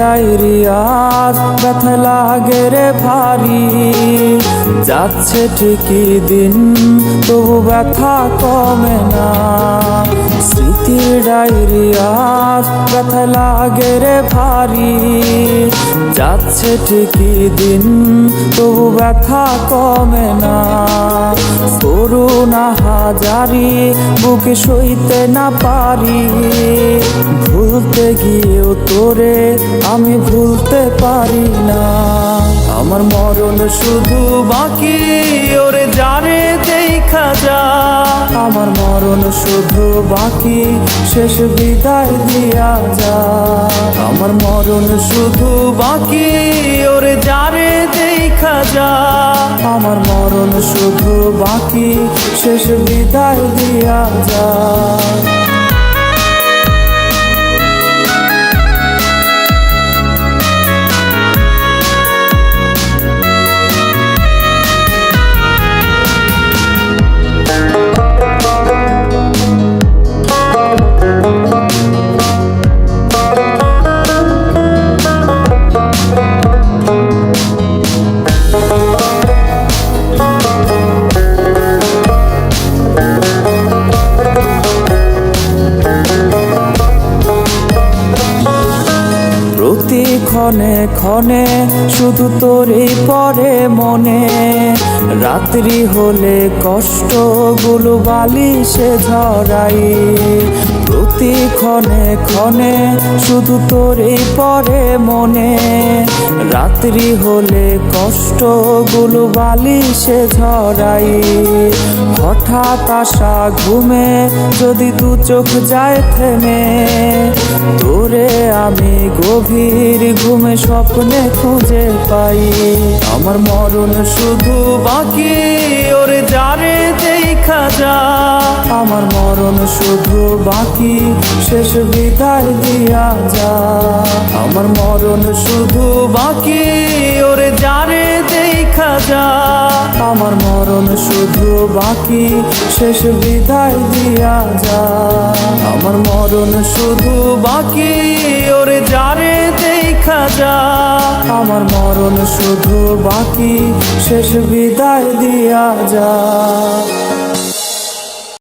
Diary আজ ব্যথা লাগে রে ভারী, যাচ্ছে ঠিকই দিন তবু ব্যথা কমে না। স্মৃতির ডায়েরি আজ ব্যথা লাগে রে ভারী, যাচ্ছে ঠিকই দিন তবু ব্যথা কমে না। করুণা হাজারি বুকে সইতে না পারি, ভুলতে গিয়েও তোরে আমি ভুলতে পারি না। আমার মরণ শুধু বাকি ওরে যারে দেখা যা, আমার মরণ শুধু বাকি শেষ বিদায় দিয়া যা। আমার মরণ শুধু বাকি ওরে যারে দেখা যা, আমার মরণ শুধু বাকি শেষ বিদায় দিয়া যা। ক্ষণে ক্ষণে শুধু তোরই পরে মনে, রাত্রি হলে কষ্টগুলো বালিশে ঝরাই। প্রতি ক্ষণে ক্ষণে শুধু তোরই পরে মনে, রাত্রি হলে কষ্টগুলো বালিশে ঝরাই। হঠাৎ আসা ঘুমে যদি দু চোখ যায় থেমে, তোরে আমি গভীর ঘুমে স্বপ্নে খুঁজে পাই। আমার মরণ শুধু বাকি ওরে যারে দেখা যা, আমার মরণ শুধু বাকি শেষ বিদায় দিয়া যা। আমার মরণ শুধু বাকি ওরে যারে দেখা যা, আমার মরণ শুধু বাকি শেষ বিদায় দিয়া যা। আমার মরণ শুধু বাকি ওরে যারে দেখা যা, আমার মরণ শুধু বাকি শেষ বিদায় দিয়া যা।